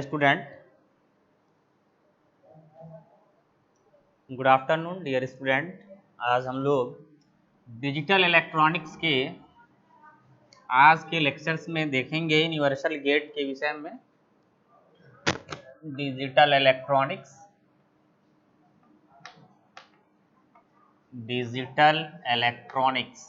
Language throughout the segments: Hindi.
Student, good afternoon dear student. आज हम लोग डिजिटल इलेक्ट्रॉनिक्स के आज के लेक्चर्स में देखेंगे यूनिवर्सल गेट के विषय में। Digital electronics, digital electronics.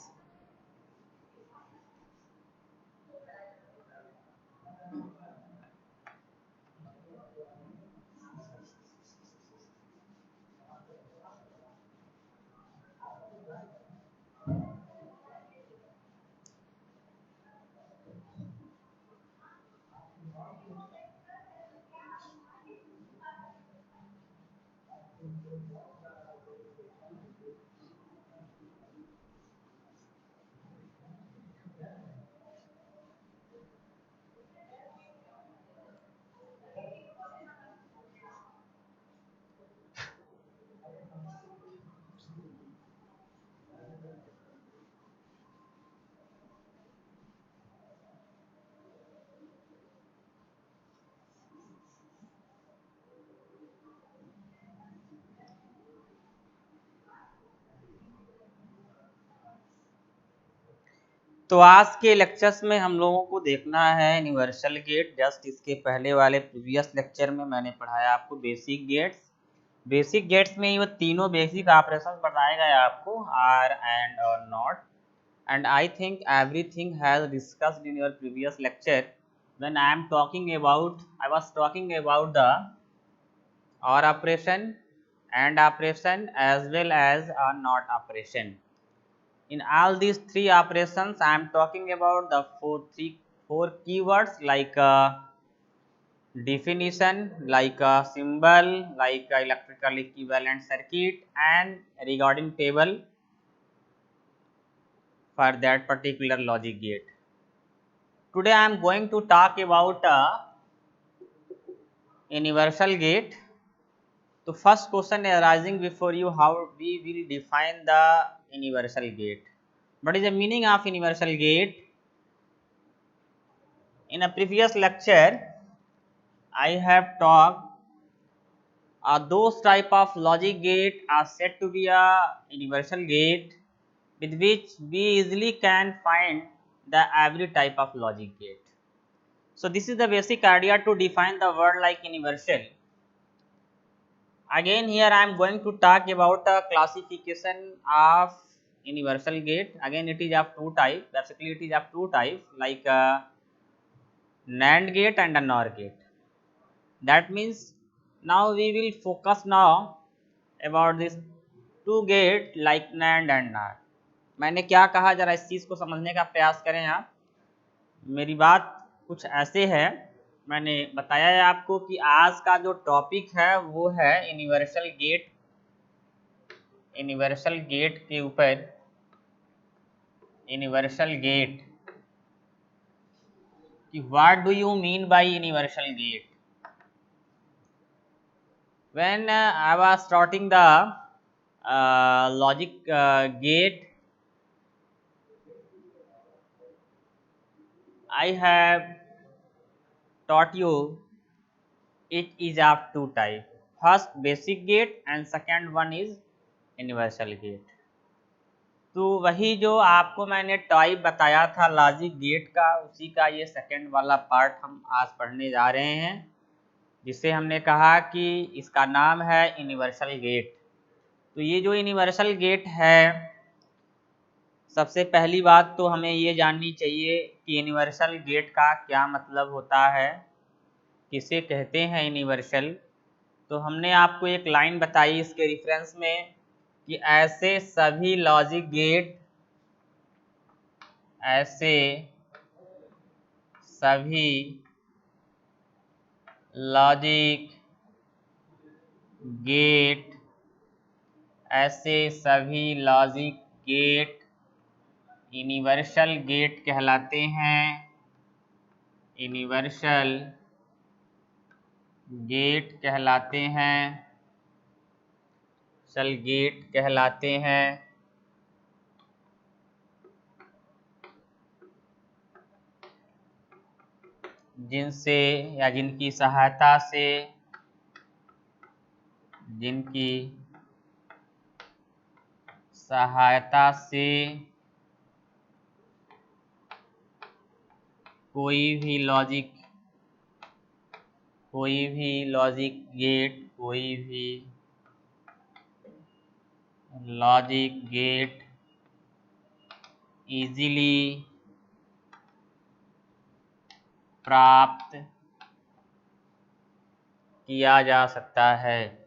तो आज के लेक्चर्स में हम लोगों को देखना है यूनिवर्सल गेट। जस्ट इसके पहले वाले प्रीवियस लेक्चर में मैंने पढ़ाया आपको बेसिक गेट्स। बेसिक गेट्स में ये तीनों बेसिक ऑपरेशन बताए गए आपको, आर एंड और not, and I think everything has discussed in your previous lecture when I was talking about the OR operation, AND operation as well as a NOT operation. In all these three operations I am talking about the four keywords like definition, like a symbol, like a electrical equivalent circuit, and regarding table for that particular logic gate. Today I am going to talk about a universal gate. So first question arising before you, how we will define the universal gate. What is the meaning of universal gate? In a previous lecture I have talked those type of logic gate are said to be a universal gate with which we easily can find the every type of logic gate. So this is the basic idea to define the word like universal. Again here I am going to talk about the classification of universal gate. Again it is of two types. Basically it is of two types, like a NAND gate and a NOR gate. That means now we will focus now about this two gate like NAND and NOR. मैंने क्या कहा, जरा इस चीज़ को समझने का प्रयास करें आप। मेरी बात कुछ ऐसे है, मैंने बताया है आपको कि आज का जो टॉपिक है वो है यूनिवर्सल गेट। यूनिवर्सल गेट के ऊपर, यूनिवर्सल गेट कि what do you mean by universal gate. When I was starting the logic gate, I have taught you it is of two type. First basic gate and second one is universal gate. तो वही जो आपको मैंने टाइप बताया था लॉजिक गेट का, उसी का ये सेकंड वाला पार्ट हम आज पढ़ने जा रहे हैं, जिसे हमने कहा कि इसका नाम है यूनिवर्सल गेट। तो ये जो यूनिवर्सल गेट है, सबसे पहली बात तो हमें ये जाननी चाहिए कि यूनिवर्सल गेट का क्या मतलब होता है, किसे कहते हैं यूनिवर्सल। तो हमने आपको एक लाइन बताई इसके रेफरेंस में कि ऐसे सभी लॉजिक गेट, ऐसे सभी लॉजिक गेट, ऐसे सभी लॉजिक गेट यूनिवर्सल गेट कहलाते हैं। यूनिवर्सल गेट कहलाते हैं, यूनिवर्सल गेट कहलाते हैं। जिनसे या जिनकी सहायता से कोई भी लॉजिक गेट इजीली प्राप्त किया जा सकता है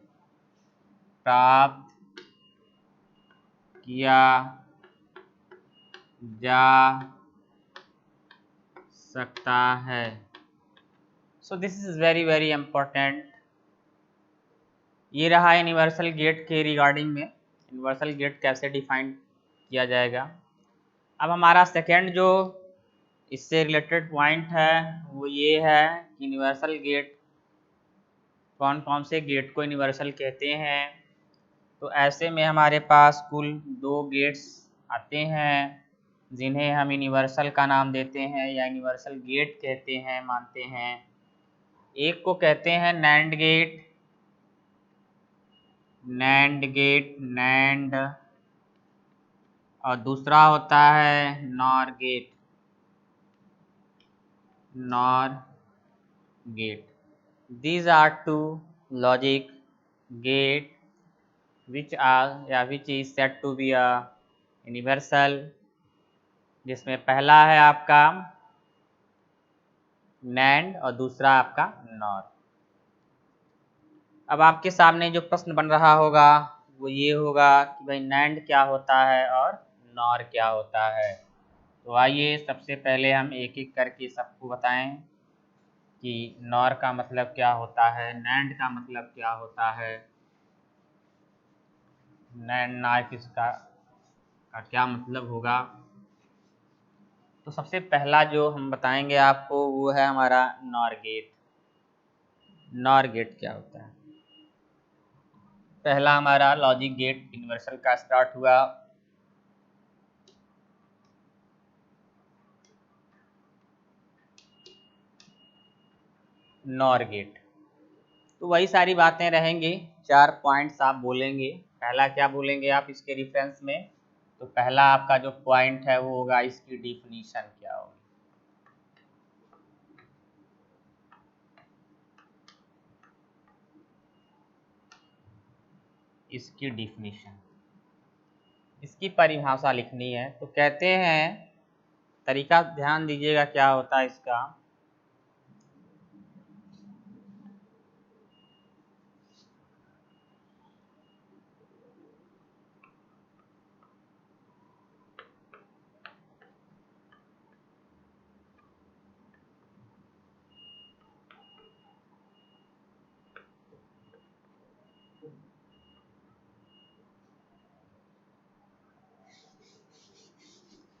so this is very very important. ये रहा यूनिवर्सल गेट के रिगार्डिंग में, यूनिवर्सल गेट कैसे डिफाइन किया जाएगा। अब हमारा सेकेंड जो इससे रिलेटेड पॉइंट है वो ये है कि यूनिवर्सल गेट, कौन कौन से गेट को यूनिवर्सल कहते हैं। तो ऐसे में हमारे पास कुल 2 गेट्स आते हैं जिन्हें हम यूनिवर्सल का नाम देते हैं या यूनिवर्सल गेट कहते हैं, मानते हैं। एक को कहते हैं नैंड गेट, और दूसरा होता है NOR gate. These are two logic gate which is said to be a universal, जिसमें पहला है आपका NAND और दूसरा आपका NOR। अब आपके सामने जो प्रश्न बन रहा होगा वो ये होगा कि भाई NAND क्या होता है और NOR क्या होता है। तो आइए सबसे पहले हम एक एक करके सबको बताएं कि NOR का मतलब क्या होता है, NAND का मतलब क्या होता है, NAND इसका क्या मतलब होगा। तो सबसे पहला जो हम बताएंगे आपको वो है हमारा नॉर गेट क्या होता है। पहला हमारा लॉजिक गेट यूनिवर्सल का स्टार्ट हुआ। नॉर गेट, तो वही सारी बातें रहेंगी, 4 पॉइंट्स आप बोलेंगे। पहला क्या बोलेंगे आप इसके रेफरेंस में, तो पहला आपका जो पॉइंट है वो होगा इसकी डिफिनीशन क्या होगी। इसकी डिफिनीशन, इसकी परिभाषा लिखनी है। तो कहते हैं, तरीका ध्यान दीजिएगा क्या होता है इसका।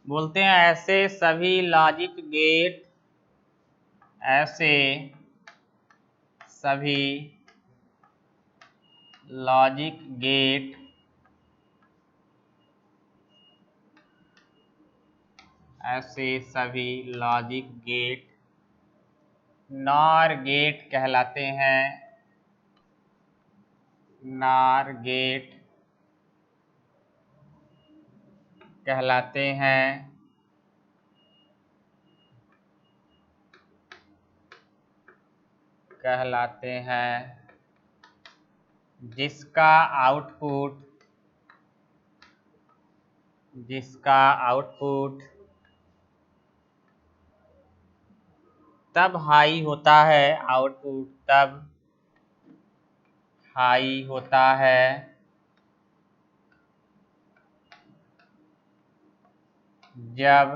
बोलते हैं ऐसे सभी लॉजिक गेट नॉर गेट कहलाते हैं। जिसका आउटपुट तब हाई होता है, जब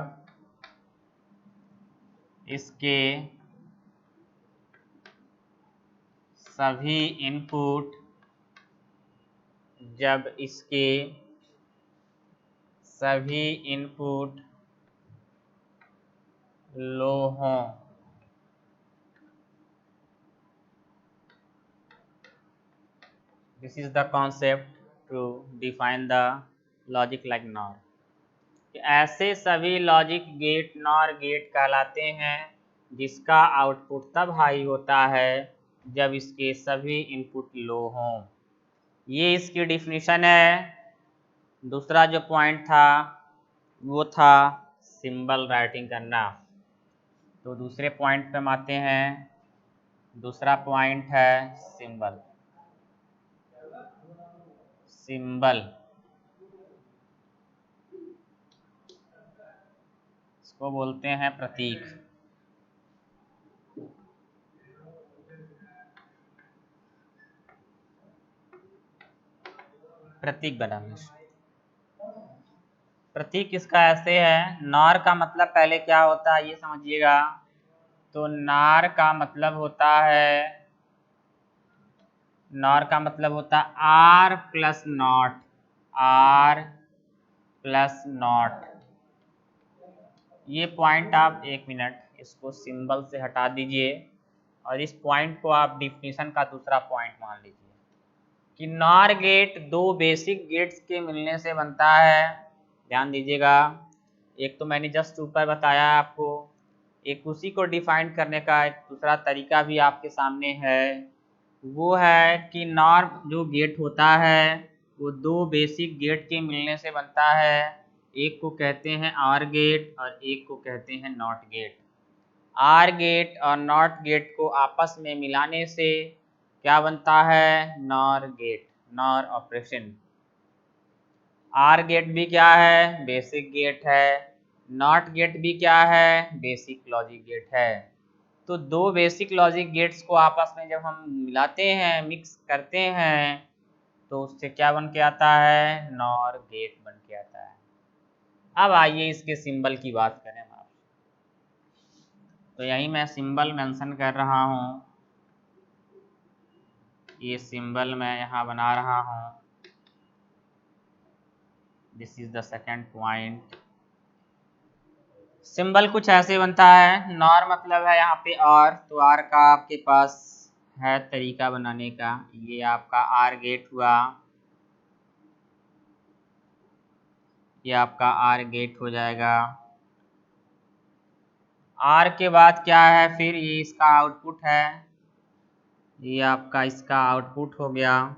इसके सभी इनपुट लो हों। This is the concept to define the logic like NOR। ऐसे सभी लॉजिक गेट NOR गेट कहलाते हैं जिसका आउटपुट तब हाई होता है जब इसके सभी इनपुट लो हों। ये इसकी डिफिनीशन है। दूसरा जो पॉइंट था वो था सिंबल राइटिंग करना। तो दूसरे पॉइंट पे हम आते हैं। दूसरा पॉइंट है सिंबल। सिंबल इसको बोलते हैं प्रतीक। प्रतीक बनाना। प्रतीक इसका ऐसे है, नार का मतलब पहले क्या होता है ये समझिएगा। तो नार का मतलब होता है, नार का मतलब होता है OR plus NOT. OR plus NOT. ये पॉइंट आप 1 मिनट इसको सिंबल से हटा दीजिए और इस पॉइंट को आप डिफिनीशन का दूसरा पॉइंट मान लीजिए कि नॉर गेट दो बेसिक गेट्स के मिलने से बनता है। ध्यान दीजिएगा, एक तो मैंने जस्ट ऊपर बताया आपको, एक उसी को डिफाइन करने का एक दूसरा तरीका भी आपके सामने है। वो है कि नॉर जो गेट होता है वो दो बेसिक गेट के मिलने से बनता है। एक को कहते हैं आर गेट और एक को कहते हैं नॉट गेट। आर गेट और नॉट गेट को आपस में मिलाने से क्या बनता है, NOR gate, NOR operation. OR gate भी क्या है, बेसिक गेट है। नॉट गेट भी क्या है, बेसिक लॉजिक गेट है। तो दो बेसिक लॉजिक गेट्स को आपस में जब हम मिलाते हैं, मिक्स करते हैं, तो उससे क्या बन के आता है, नॉर गेट बन के आता है। अब आइए इसके सिंबल की बात करें हम आप। तो यही मैं सिंबल मेंशन कर रहा हूँ। ये सिंबल मैं यहाँ बना रहा हूँ। This is the second point. Symbol कुछ ऐसे बनता है, नॉर मतलब है यहाँ पे और, तो आर का आपके पास है तरीका बनाने का। ये आपका आर गेट हुआ, ये आपका आर गेट हो जाएगा। आर के बाद क्या है फिर, ये इसका आउटपुट है। ये आपका इसका आउटपुट हो गया।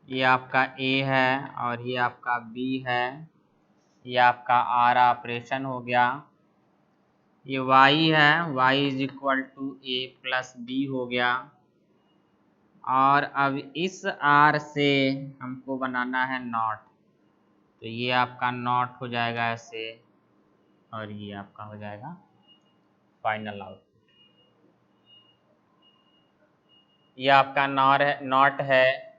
ये आपका ए है और ये आपका बी है। ये आपका आर ऑपरेशन हो गया। ये वाई है, Y is equal to A plus B हो गया। और अब इस आर से हमको बनाना है नॉट, तो ये आपका नॉट हो जाएगा ऐसे, और ये आपका हो जाएगा फाइनल आउट। ये आपका नॉर है, नॉट है।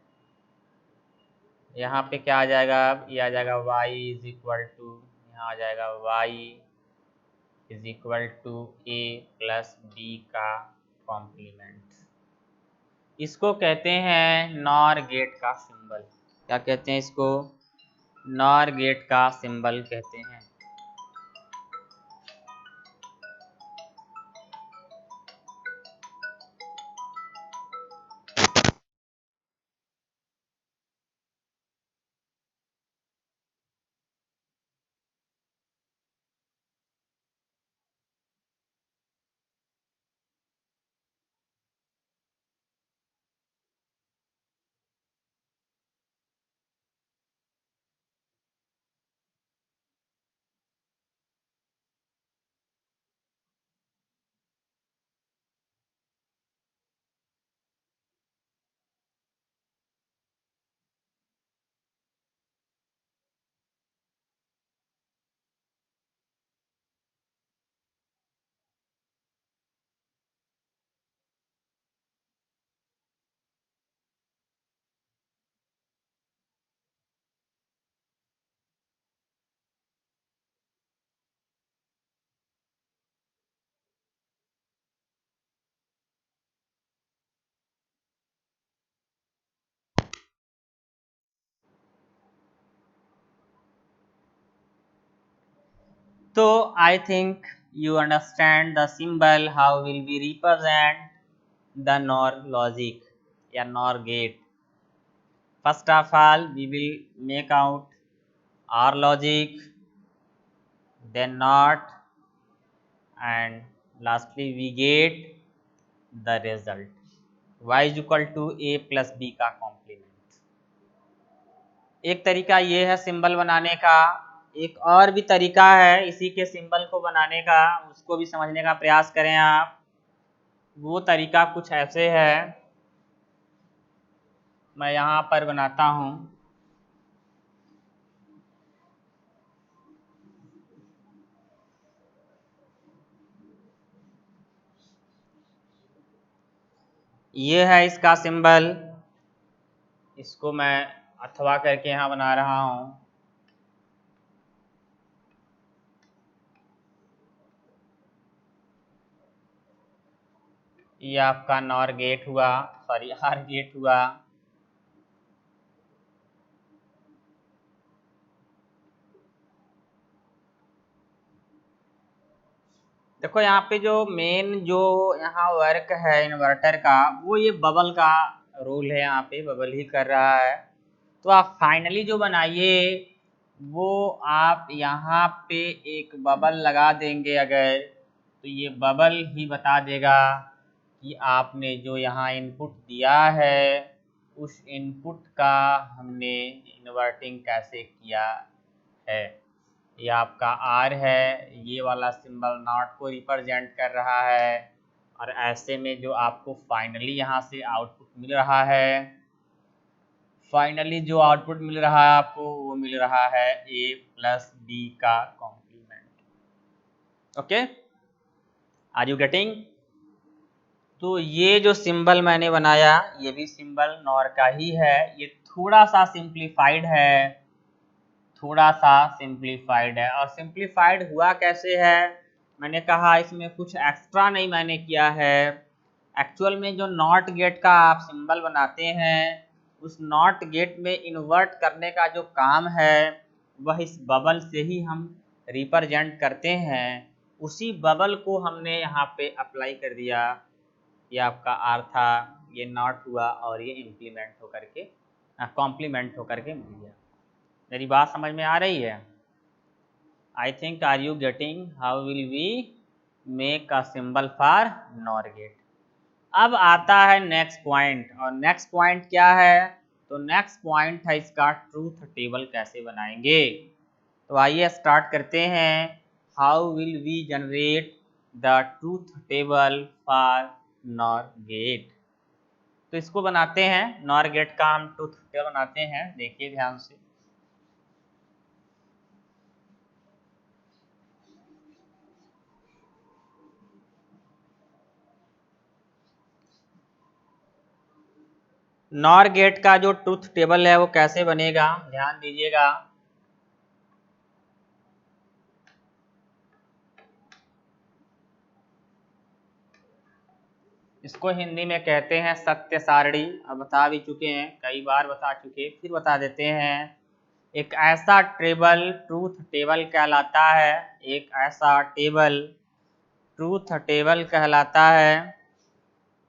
यहाँ पे क्या आ जाएगा, अब ये आ जाएगा y इज इक्वल टू, यहाँ आ जाएगा y is equal to A plus B का कॉम्प्लीमेंट। इसको कहते हैं नॉर गेट का सिंबल। क्या कहते हैं इसको, नॉर गेट का सिंबल कहते हैं। तो I think you understand the symbol how will we represent the NOR logic या NOR gate. First of all we will make out OR logic, then NOT, and lastly we get the result y is equal to a plus b का कॉम्प्लीमेंट। एक तरीका ये है सिंबल बनाने का, एक और भी तरीका है इसी के सिंबल को बनाने का, उसको भी समझने का प्रयास करें आप। वो तरीका कुछ ऐसे है, मैं यहाँ पर बनाता हूँ। ये है इसका सिंबल, इसको मैं अथवा करके यहाँ बना रहा हूँ। ये आपका नॉर गेट हुआ, सॉरी आर गेट हुआ। देखो यहाँ पे जो मेन जो यहाँ वर्क है इन्वर्टर का, वो ये बबल का रोल है, यहाँ पे बबल ही कर रहा है। तो आप फाइनली जो बनाइए वो आप यहाँ पे एक बबल लगा देंगे अगर, तो ये बबल ही बता देगा कि आपने जो यहाँ इनपुट दिया है उस इनपुट का हमने इन्वर्टिंग कैसे किया है। ये आपका आर है, ये वाला सिंबल नॉट को रिप्रेजेंट कर रहा है, और ऐसे में जो आपको फाइनली यहाँ से आउटपुट मिल रहा है, फाइनली जो आउटपुट मिल रहा है आपको वो मिल रहा है a प्लस बी का complement. Okay, are you getting? तो ये जो सिंबल मैंने बनाया ये भी सिंबल नॉर का ही है, ये थोड़ा सा सिंप्लीफाइड है, थोड़ा सा सिंप्लीफाइड है। और सिंप्लीफाइड हुआ कैसे है, मैंने कहा इसमें कुछ एक्स्ट्रा नहीं मैंने किया है। एक्चुअल में जो नॉट गेट का आप सिंबल बनाते हैं उस नॉट गेट में इन्वर्ट करने का जो काम है वह इस बबल से ही हम रिप्रेजेंट करते हैं। उसी बबल को हमने यहाँ पे अप्लाई कर दिया, ये आपका आर था, ये नॉट हुआ और ये इम्प्लीमेंट होकर के कॉम्प्लीमेंट होकर के मिल गया। मेरी बात समझ में आ रही है? I think are you getting how will we make a symbol for NOR gate. अब आता है नेक्स्ट पॉइंट, और नेक्स्ट पॉइंट क्या है, तो नेक्स्ट पॉइंट है इसका ट्रूथ टेबल कैसे बनाएंगे। तो आइए स्टार्ट करते हैं। How will we generate the truth table for NOR gate. तो इसको बनाते हैं, नॉर गेट का हम ट्रूथ टेबल बनाते हैं, देखिए ध्यान से। नॉर गेट का जो ट्रूथ टेबल है वो कैसे बनेगा, ध्यान दीजिएगा। इसको हिंदी में कहते हैं सत्य सारणी। अब बता भी चुके हैं, कई बार बता चुके, फिर बता देते हैं। एक ऐसा टेबल ट्रूथ टेबल कहलाता है, एक ऐसा टेबल ट्रूथ टेबल कहलाता है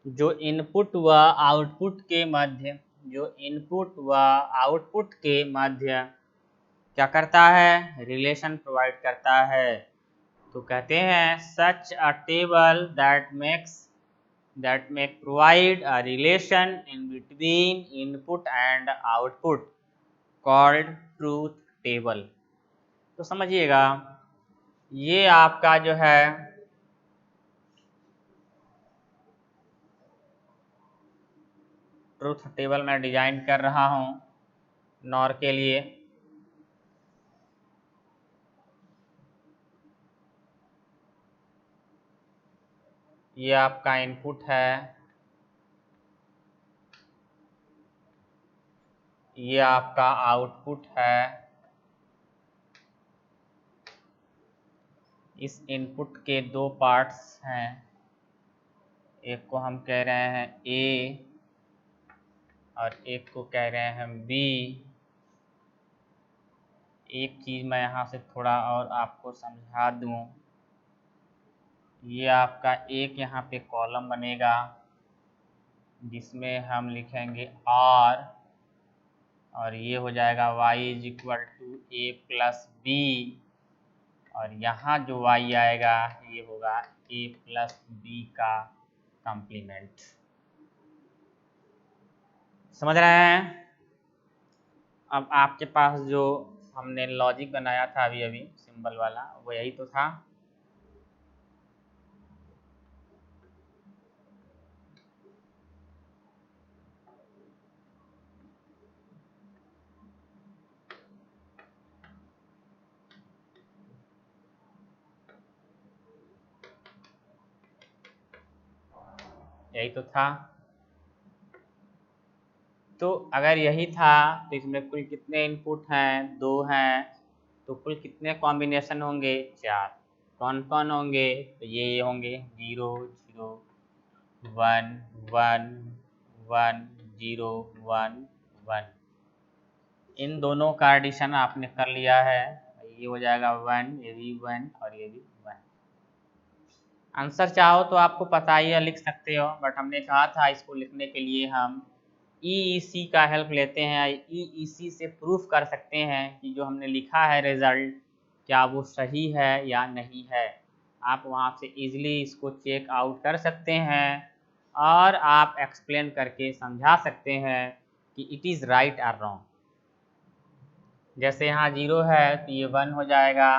जो इनपुट व आउटपुट के मध्य, जो इनपुट व आउटपुट के मध्य क्या करता है, रिलेशन प्रोवाइड करता है। तो कहते हैं such a table that may provide a relation in between input and output called truth table। तो समझिएगा ये आपका जो है ट्रूथ टेबल मैं डिजाइन कर रहा हूँ नॉर के लिए। ये आपका इनपुट है, ये आपका आउटपुट है। इस इनपुट के दो पार्ट्स हैं, एक को हम कह रहे हैं ए और एक को कह रहे हैं बी। एक चीज़ मैं यहाँ से थोड़ा और आपको समझा दूँ, ये आपका एक यहाँ पे कॉलम बनेगा जिसमें हम लिखेंगे आर, और ये हो जाएगा y is equal to A plus B. और यहाँ जो y आएगा ये होगा a प्लस बी का कॉम्प्लीमेंट। समझ रहे हैं? अब आपके पास जो हमने लॉजिक बनाया था अभी अभी सिंबल वाला, वो यही तो था। यही तो था। तो अगर यही था तो इसमें कुल कितने इनपुट हैं? 2 हैं। तो कुल कितने कॉम्बिनेशन होंगे? 4। कौन कौन होंगे? तो ये होंगे 0 0 1 1 1 0 1 1। इन दोनों का एडिशन आपने कर लिया है, ये हो जाएगा 1, ये भी 1 और ये भी 1। आंसर चाहो तो आपको पता ही है, लिख सकते हो, बट हमने कहा था इसको लिखने के लिए हम EEC का हेल्प लेते हैं। EEC से प्रूफ कर सकते हैं कि जो हमने लिखा है रिजल्ट क्या वो सही है या नहीं है। आप वहाँ से इजीली इसको चेक आउट कर सकते हैं और आप एक्सप्लेन करके समझा सकते हैं कि इट इज़ राइट और रॉन्ग। जैसे यहाँ 0 है तो ये 1 हो जाएगा,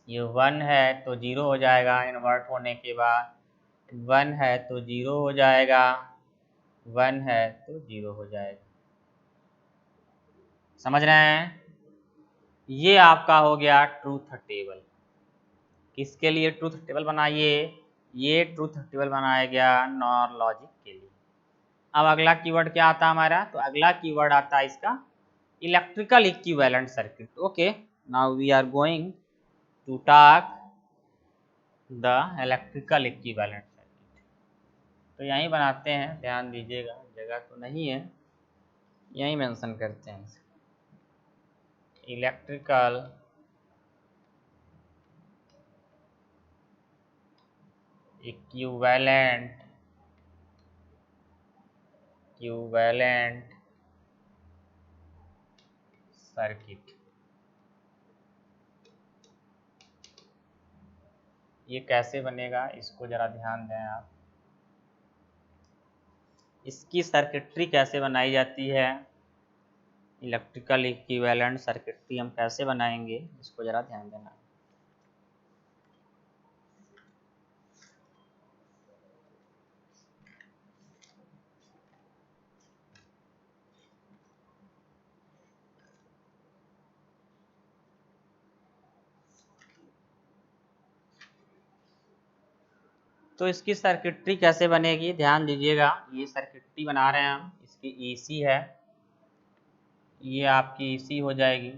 ये 1 है तो 0 हो जाएगा इन्वर्ट होने के बाद, 1 है तो 0 हो जाएगा, 1 है तो 0 हो जाएगा। समझ रहे हैं? ये आपका हो गया ट्रूथ टेबल। किसके लिए ट्रूथ टेबल बनाइए? ये ट्रूथ टेबल बनाया गया नॉर लॉजिक के लिए। अब अगला कीवर्ड क्या आता है हमारा? तो अगला कीवर्ड आता है इसका electrical equivalent circuit. Okay, now we are going to talk the electrical equivalent circuit. तो यहीं बनाते हैं, ध्यान दीजिएगा, जगह तो नहीं है, यहीं मेंशन करते हैं इलेक्ट्रिकल इक्विवेलेंट सर्किट। ये कैसे बनेगा इसको जरा ध्यान दें आप। इसकी सर्किटरी कैसे बनाई जाती है, इलेक्ट्रिकल इक्विवेलेंट सर्किटरी हम कैसे बनाएंगे इसको जरा ध्यान देना। तो इसकी सर्किटरी कैसे बनेगी, ध्यान दीजिएगा। ये सर्किटरी बना रहे हैं हम, इसकी EC है, ये आपकी EC हो जाएगी।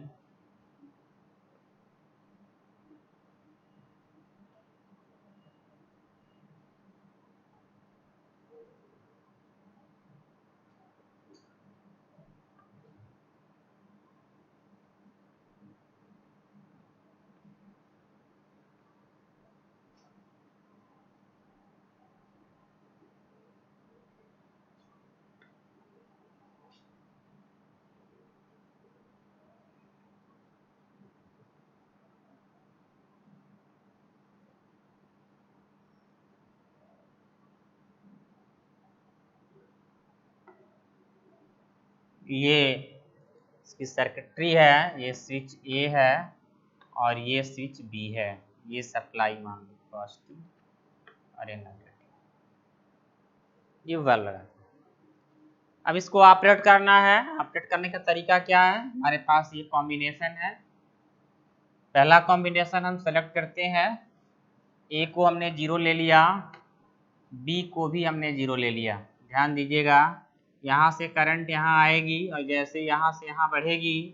ये इसकी सर्किटरी है, ये स्विच A है और ये स्विच B है, ये सप्लाई मान लो पॉजिटिव और ये नेगेटिव, ये वाल लगा। अब इसको ऑपरेट करना है। ऑपरेट करने का तरीका क्या है? हमारे पास ये कॉम्बिनेशन है, पहला कॉम्बिनेशन हम सेलेक्ट करते हैं, A को हमने 0 ले लिया, B को भी हमने 0 ले लिया। ध्यान दीजिएगा, यहाँ से करंट यहाँ आएगी और जैसे यहाँ से यहाँ बढ़ेगी,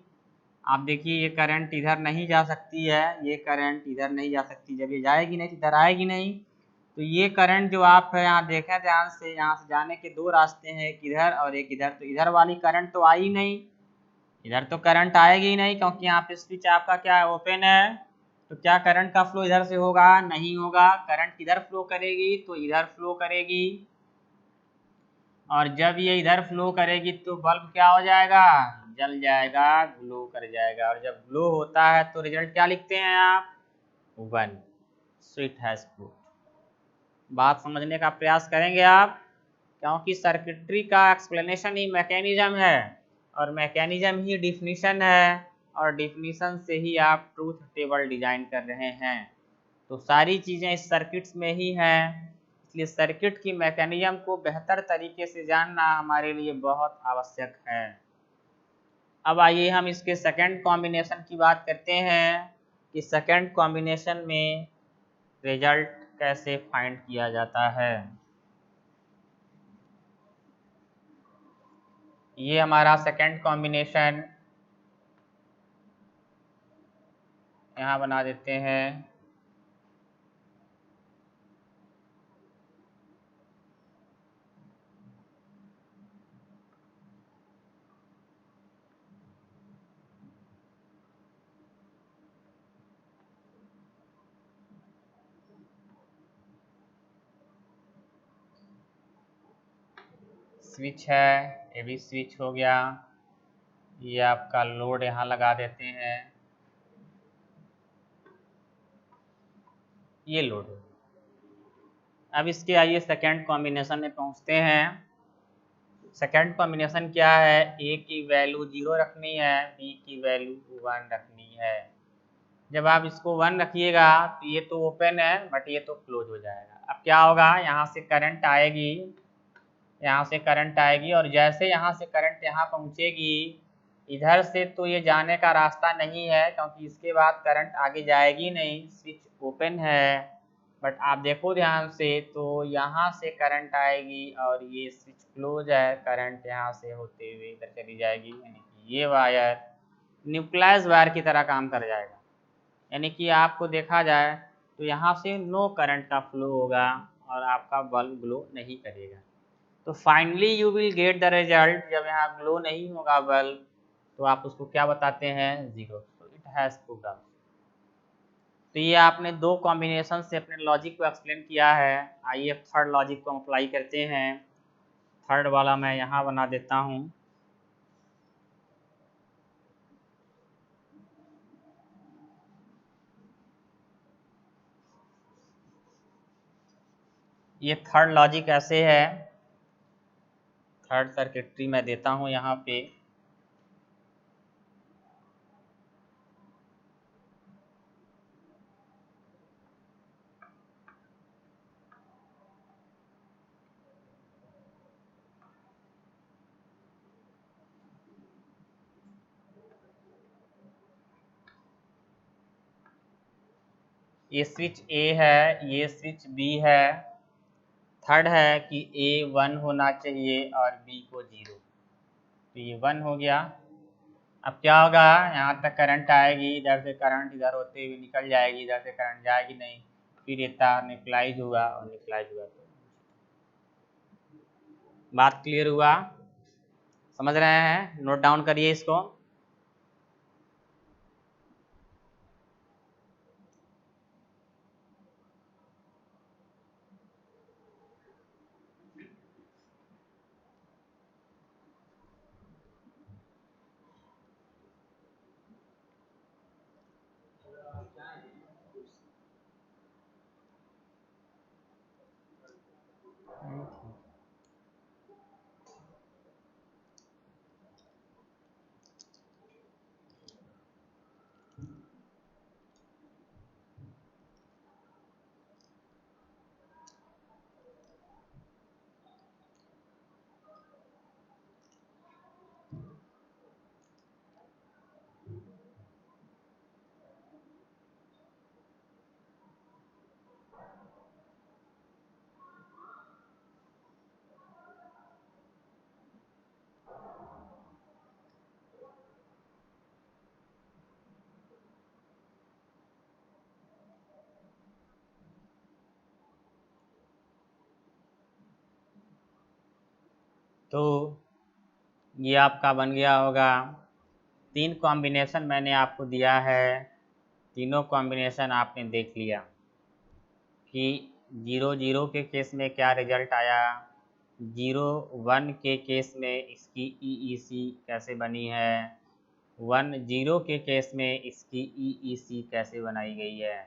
आप देखिए ये करंट इधर नहीं जा सकती है, ये करंट इधर नहीं जा सकती। जब ये जाएगी नहीं तो इधर आएगी नहीं। तो ये करंट जो आप यहाँ देखें ध्यान से, यहाँ से जाने के 2 रास्ते हैं, एक इधर और एक इधर। तो इधर वाली करंट तो आई नहीं, इधर तो करंट आएगी ही नहीं, क्योंकि यहाँ पे स्विच आपका क्या है, ओपन है। तो क्या करंट का फ्लो इधर से होगा? नहीं होगा। करंट किधर फ्लो करेगी? तो इधर फ्लो करेगी। और जब ये इधर फ्लो करेगी तो बल्ब क्या हो जाएगा? जल जाएगा, ग्लो कर जाएगा। और जब ग्लो होता है तो रिजल्ट क्या लिखते हैं आप? 1 so it has proved। बात समझने का प्रयास करेंगे आप, क्योंकि सर्किटरी का एक्सप्लेनेशन ही मैकेनिज्म है और मैकेनिज्म ही डिफिनीशन है और डिफिनीशन से ही आप ट्रूथ टेबल डिजाइन कर रहे हैं। तो सारी चीज़ें इस सर्किट्स में ही हैं, इसलिए सर्किट की मैकेनिज्म को बेहतर तरीके से जानना हमारे लिए बहुत आवश्यक है। अब आइए हम इसके सेकंड कॉम्बिनेशन की बात करते हैं कि सेकंड कॉम्बिनेशन में रिजल्ट कैसे फाइंड किया जाता है। ये हमारा सेकंड कॉम्बिनेशन यहाँ बना देते हैं। स्विच है, ये भी स्विच हो गया। ये आपका लोड यहाँ लगा देते हैं, ये लोड है। अब इसके आइए सेकंड कॉम्बिनेशन में पहुँचते हैं। सेकंड कॉम्बिनेशन क्या है, ए की वैल्यू 0 रखनी है, बी की वैल्यू 1 रखनी है। जब आप इसको 1 रखिएगा तो ये तो ओपन है बट ये तो क्लोज हो जाएगा। अब क्या होगा, यहाँ से करंट आएगी, यहाँ से करंट आएगी और जैसे यहाँ से करंट यहाँ पहुँचेगी, इधर से तो ये जाने का रास्ता नहीं है क्योंकि इसके बाद करंट आगे जाएगी नहीं, स्विच ओपन है। बट आप देखो ध्यान से तो यहाँ से करंट आएगी और ये स्विच क्लोज है, करंट यहाँ से होते हुए इधर चली जाएगी, यानी कि ये वायर न्यूक्लियस वायर की तरह काम कर जाएगा। यानी कि आपको देखा जाए तो यहाँ से नो करंट का फ्लो होगा और आपका बल्ब ग्लो नहीं करेगा। तो finally you will get the result, जब यहाँ ग्लो नहीं होगा बल्ब तो आप उसको क्या बताते हैं, 0। तो इट हैज़ प्रूव्ड आउट। तो ये आपने दो कॉम्बिनेशन से अपने लॉजिक को एक्सप्लेन किया है। आइए थर्ड लॉजिक को अप्लाई करते हैं। थर्ड वाला मैं यहाँ बना देता हूँ। ये थर्ड लॉजिक ऐसे है, थर्ड सर्किटरी मैं देता हूँ यहाँ पे। ये स्विच ए है, ये स्विच बी है। थर्ड है कि ए 1 होना चाहिए और बी को 0। तो ये 1 हो गया। अब क्या होगा, यहाँ तक करंट आएगी, इधर से करंट इधर होते हुए निकल जाएगी, इधर से करंट जाएगी नहीं, फिर ये तार न्यूट्रलाइज हुआ और न्यूट्रलाइज हुआ। तो बात क्लियर हुआ, समझ रहे हैं, नोट डाउन करिए इसको। तो ये आपका बन गया होगा। 3 कॉम्बिनेशन मैंने आपको दिया है, तीनों कॉम्बिनेशन आपने देख लिया कि 0 0 के केस में क्या रिजल्ट आया, 0 1 के केस में इसकी EEC कैसे बनी है, 1 0 के केस में इसकी EEC कैसे बनाई गई है।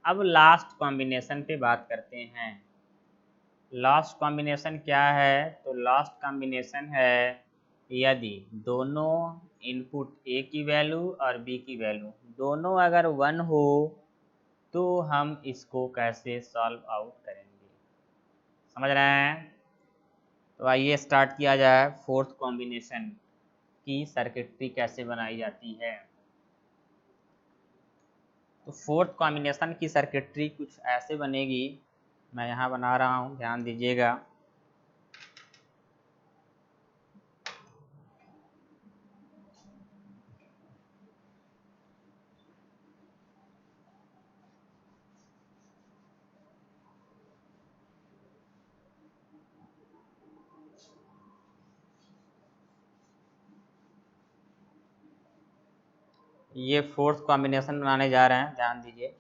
अब लास्ट कॉम्बिनेशन पे बात करते हैं। लास्ट कॉम्बिनेशन क्या है? तो लास्ट कॉम्बिनेशन है यदि दोनों इनपुट ए की वैल्यू और बी की वैल्यू दोनों अगर 1 हो तो हम इसको कैसे सॉल्व आउट करेंगे। समझ रहे हैं? तो आइए स्टार्ट किया जाए फोर्थ कॉम्बिनेशन की सर्किटरी कैसे बनाई जाती है। तो फोर्थ कॉम्बिनेशन की सर्किटरी कुछ ऐसे बनेगी, मैं यहाँ बना रहा हूँ, ध्यान दीजिएगा। ये फोर्थ कॉम्बिनेशन बनाने जा रहे हैं, ध्यान दीजिए।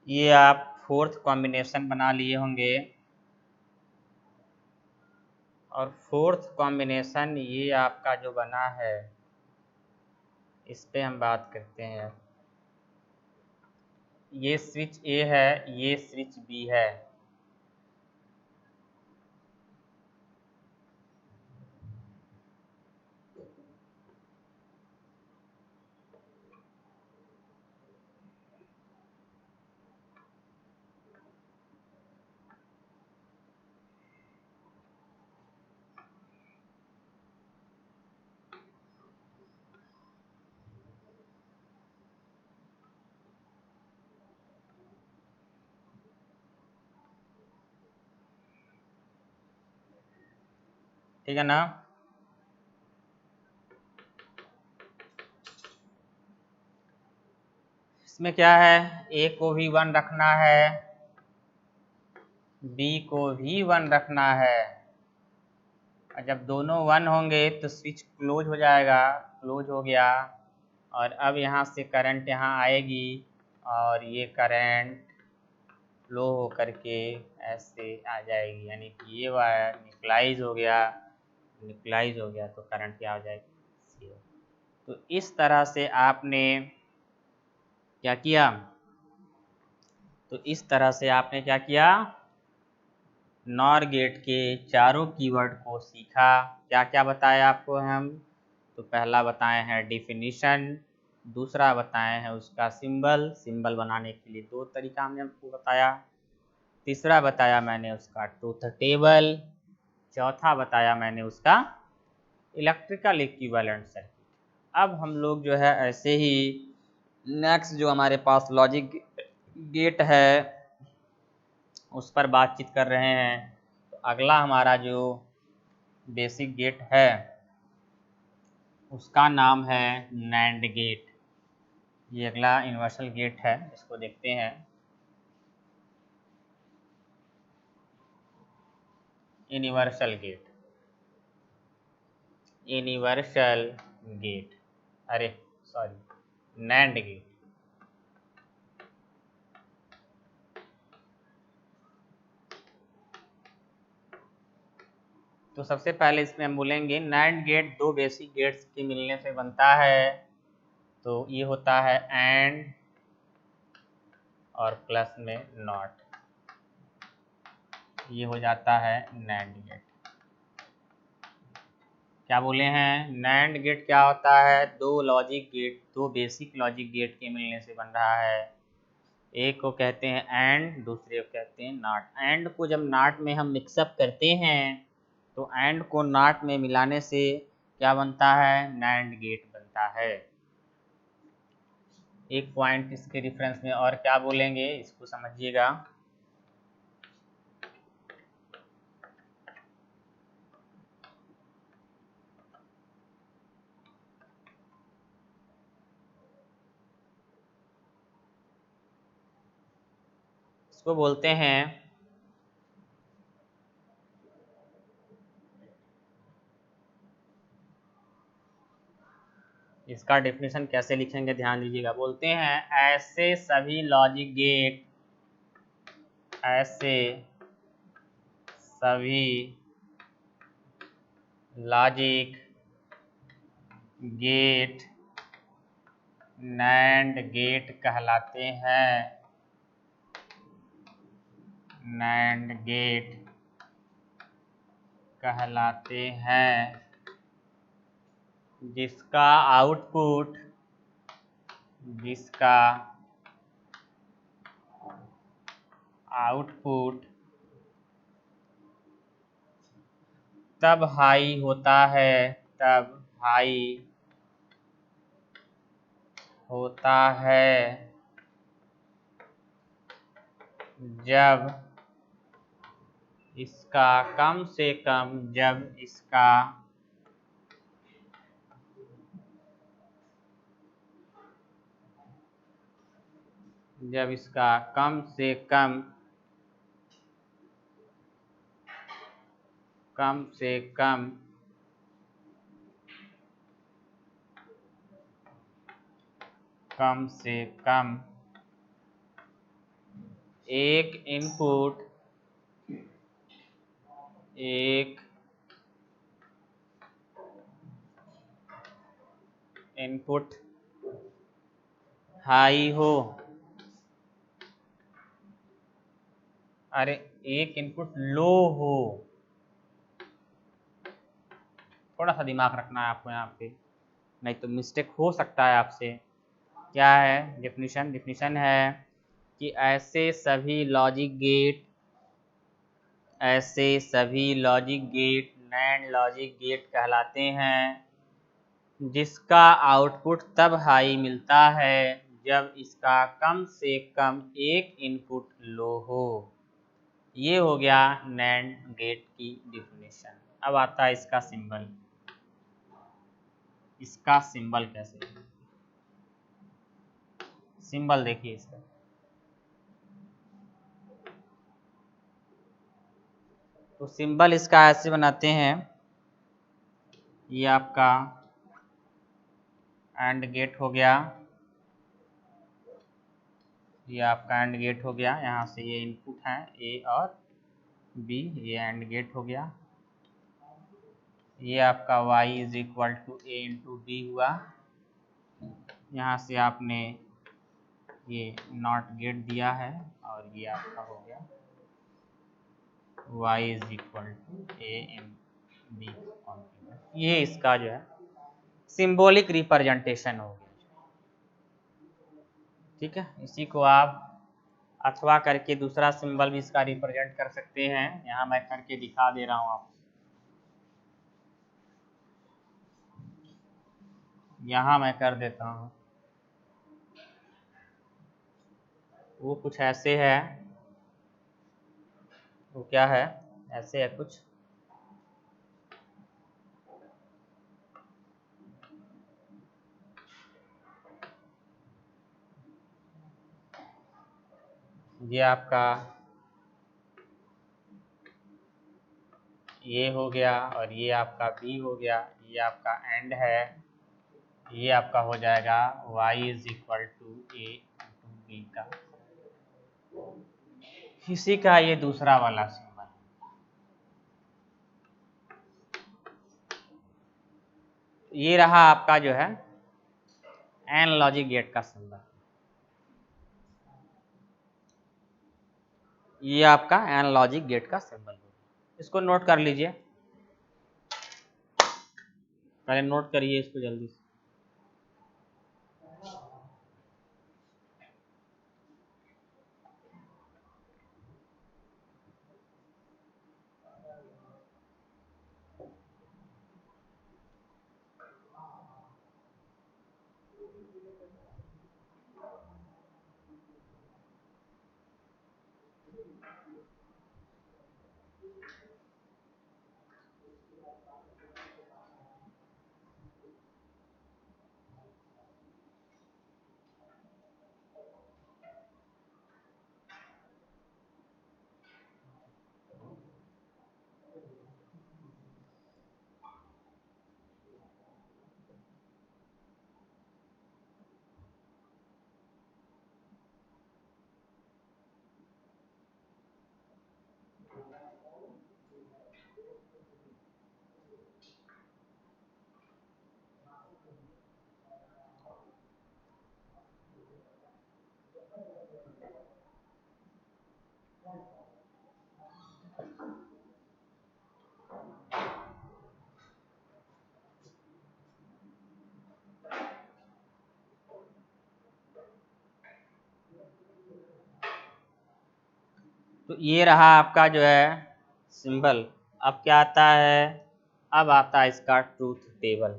ये आप फोर्थ कॉम्बिनेशन बना लिए होंगे, और फोर्थ कॉम्बिनेशन ये आपका जो बना है इस पे हम बात करते हैं। ये स्विच ए है, ये स्विच बी है। ठीक है ना? इसमें क्या है, ए को भी 1 रखना है, बी को भी 1 रखना है। और जब दोनों 1 होंगे तो स्विच क्लोज हो जाएगा, क्लोज हो गया। और अब यहाँ से करंट यहाँ आएगी और ये करंट फ्लो हो करके ऐसे आ जाएगी, यानी कि ये वायर न्यूट्रलाइज हो गया। न्यूट्रलाइज हो गया तो करंट क्या हो जाएगी, 0। तो इस तरह से आपने क्या किया, तो इस तरह से आपने क्या किया, नॉर गेट के चारों कीवर्ड को सीखा। क्या क्या बताया आपको हम? तो पहला बताए हैं डिफिनीशन, दूसरा बताए हैं उसका सिंबल, सिंबल बनाने के लिए 2 तरीका हमने आपको बताया, तीसरा बताया मैंने उसका ट्रूथ टेबल, चौथा बताया मैंने उसका इलेक्ट्रिकल इक्विवेलेंट सर्किट। अब हम लोग जो है ऐसे ही नेक्स्ट जो हमारे पास लॉजिक गेट है उस पर बातचीत कर रहे हैं। तो अगला हमारा जो बेसिक गेट है उसका नाम है नैंड गेट। ये अगला यूनिवर्सल गेट है, इसको देखते हैं। यूनिवर्सल गेट, यूनिवर्सल गेट, अरे सॉरी, नैंड गेट। तो सबसे पहले इसमें हम बोलेंगे नैंड गेट 2 बेसिक गेट्स के मिलने से बनता है। तो ये होता है एंड और प्लस में नॉट, ये हो जाता है नैंड गेट। क्या बोले हैं, नैंड गेट क्या होता है, 2 logic gate, 2 basic logic gate के मिलने से बन रहा है। एक को कहते हैं एंड, दूसरे को कहते हैं नॉट। एंड को जब नॉट में हम मिक्सअप करते हैं तो एंड को नॉट में मिलाने से क्या बनता है, नैंड गेट बनता है। एक पॉइंट इसके रेफरेंस में और क्या बोलेंगे इसको समझिएगा। इसको बोलते हैं, इसका डेफिनेशन कैसे लिखेंगे ध्यान दीजिएगा। बोलते हैं ऐसे सभी लॉजिक गेट, ऐसे सभी लॉजिक गेट नैंड गेट कहलाते हैं, नैंड गेट कहलाते हैं, जिसका आउटपुट, जिसका आउटपुट तब हाई होता है, तब हाई होता है जब इसका कम से कम, जब इसका कम से कम, कम से कम कम से कम एक इनपुट, एक इनपुट हाई हो, अरे एक इनपुट लो हो, थोड़ा सा दिमाग रखना है आपको यहाँ पे, नहीं तो मिस्टेक हो सकता है आपसे। क्या है डेफिनेशन? डेफिनेशन है कि ऐसे सभी लॉजिक गेट, ऐसे सभी logic gate NAND logic gate कहलाते हैं, जिसका आउटपुट तब हाई मिलता है जब इसका कम से कम एक इनपुट लो हो। ये हो गया नैंड गेट की डेफिनेशन। अब आता है इसका सिंबल। इसका सिंबल कैसे, सिंबल देखिए इसका। तो सिंबल इसका ऐसे बनाते हैं, ये आपका एंड गेट हो गया, ये आपका एंड गेट हो गया, यहाँ से ये इनपुट है ए और बी, ये एंड गेट हो गया। ये आपका y is equal to A into B हुआ, यहाँ से आपने ये नॉट गेट दिया है और ये आपका हो गया y is equal to A in B. ये इसका जो है सिंबॉलिक रिप्रेजेंटेशन हो गया। ठीक है, इसी को आप अथवा करके दूसरा सिंबल भी इसका रिप्रेजेंट कर सकते हैं। यहाँ मैं करके दिखा दे रहा हूँ आपको। यहाँ मैं कर देता हूँ, वो कुछ ऐसे है, वो क्या है, ऐसे है कुछ। ये आपका ये हो गया और ये आपका बी हो गया, ये आपका एंड है, ये आपका हो जाएगा y is equal to A to B का, इसी का ये दूसरा वाला सिंबल। ये रहा आपका जो है एन लॉजिक गेट का सिंबल, ये आपका एन लॉजिक गेट का सिंबल। इसको नोट कर लीजिए, पहले नोट करिए इसको जल्दी से। तो ये रहा आपका जो है सिंबल। अब क्या आता है, अब आता है इसका ट्रूथ टेबल।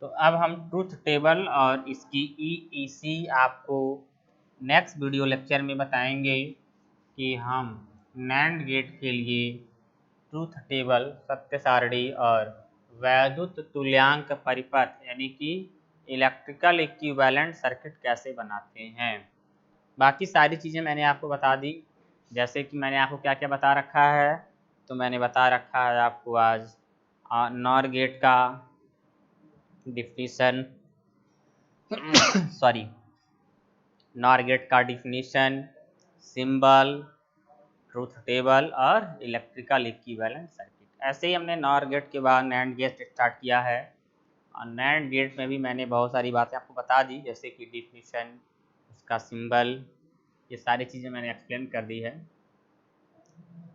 तो अब हम ट्रूथ टेबल और इसकी EEC आपको नेक्स्ट वीडियो लेक्चर में बताएंगे कि हम NAND गेट के लिए ट्रूथ टेबल, सत्य सारणी और वैद्युत तुल्यांक परिपथ यानी कि इलेक्ट्रिकल इक्विवेलेंट सर्किट कैसे बनाते हैं। बाकी सारी चीज़ें मैंने आपको बता दी। जैसे कि मैंने आपको क्या क्या बता रखा है, तो मैंने बता रखा है आपको आज नॉर गेट का डिफिनीशन सॉरी, नॉर गेट का डिफिनीशन, सिंबल, ट्रूथ टेबल और इलेक्ट्रिकल इक्विवेलेंट सर्किट। ऐसे ही हमने नॉर गेट के बाद नैंड गेट स्टार्ट किया है, और नैंड गेट में भी मैंने बहुत सारी बातें आपको बता दी, जैसे कि डिफिनीशन, उसका सिंबल, ये सारी चीज़ें मैंने एक्सप्लेन कर दी है।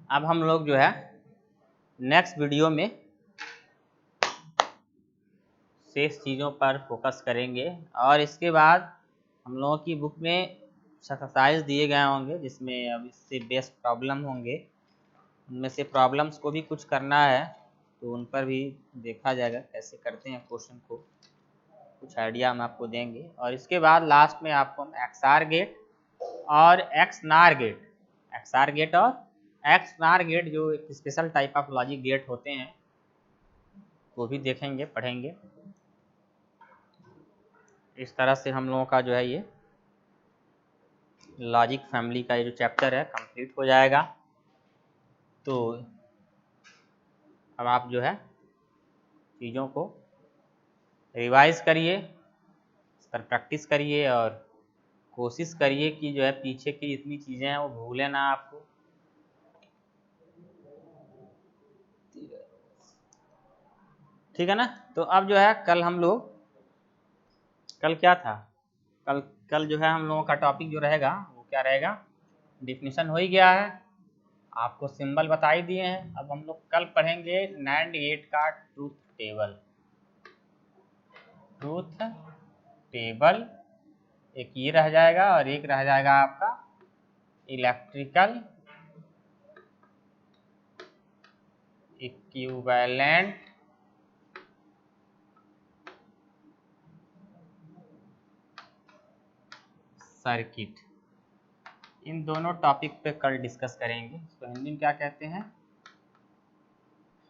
अब हम लोग जो है नेक्स्ट वीडियो में शेष चीज़ों पर फोकस करेंगे, और इसके बाद हम लोगों की बुक में एक्सरसाइज दिए गए होंगे जिसमें अब इससे बेस्ट प्रॉब्लम होंगे, उनमें से प्रॉब्लम्स को भी कुछ करना है, तो उन पर भी देखा जाएगा कैसे करते हैं क्वेश्चन को, कुछ आइडिया हम आपको देंगे। और इसके बाद लास्ट में आपको हम XR गेट और XNAR गेट, XR गेट और XNAR गेट जो एक special type of logic gate होते हैं वो भी देखेंगे, पढ़ेंगे। इस तरह से हम लोगों का जो है ये लॉजिक फैमिली का ये जो चैप्टर है कंप्लीट हो जाएगा। तो अब आप जो है चीज़ों को रिवाइज करिए, इस पर प्रैक्टिस करिए, और कोशिश करिए कि जो है पीछे की जितनी चीज़ें हैं वो भूलें ना आपको। ठीक है ना। तो अब जो है कल हम लोग, कल क्या था, कल जो है हम लोगों का टॉपिक जो रहेगा वो क्या रहेगा, डिफिनीशन हो ही गया है, आपको सिंबल बता ही दिए हैं। अब हम लोग कल पढ़ेंगे नैंड गेट का ट्रूथ टेबल। ट्रूथ टेबल एक ये रह जाएगा, और एक रह जाएगा आपका इलेक्ट्रिकल इक्विवेलेंट सर्किट। इन दोनों टॉपिक पे कल डिस्कस करेंगे। तो हिंदी में क्या कहते हैं,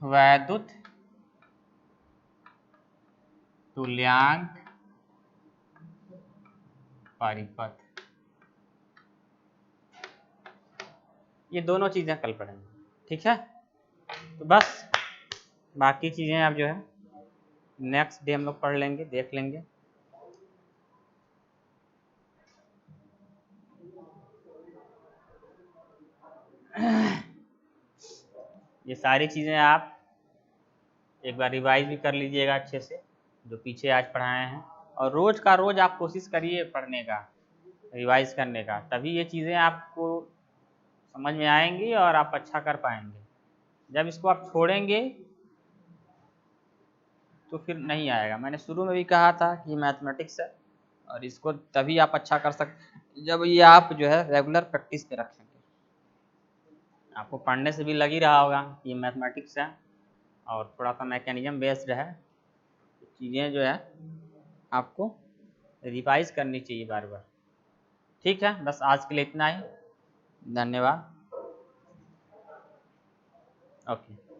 वैद्युत तुल्यांक परिपथ, ये दोनों चीज़ें कल पढ़ेंगे। ठीक है, तो बस बाकी चीज़ें आप जो है नेक्स्ट डे हम लोग पढ़ लेंगे, देख लेंगे। ये सारी चीज़ें आप एक बार रिवाइज भी कर लीजिएगा अच्छे से, जो पीछे आज पढ़ाए हैं, और रोज़ का रोज़ आप कोशिश करिए पढ़ने का, रिवाइज करने का, तभी ये चीज़ें आपको समझ में आएंगी और आप अच्छा कर पाएंगे। जब इसको आप छोड़ेंगे तो फिर नहीं आएगा। मैंने शुरू में भी कहा था कि मैथमेटिक्स है, और इसको तभी आप अच्छा कर सकते जब ये आप जो है रेगुलर प्रैक्टिस पे रखेंगे। आपको पढ़ने से भी लग ही रहा होगा कि ये मैथमेटिक्स है और थोड़ा सा मैकेनिज्म बेस्ड है, चीज़ें जो है आपको रिवाइज करनी चाहिए बार बार। ठीक है, बस आज के लिए इतना ही, धन्यवाद। Okay.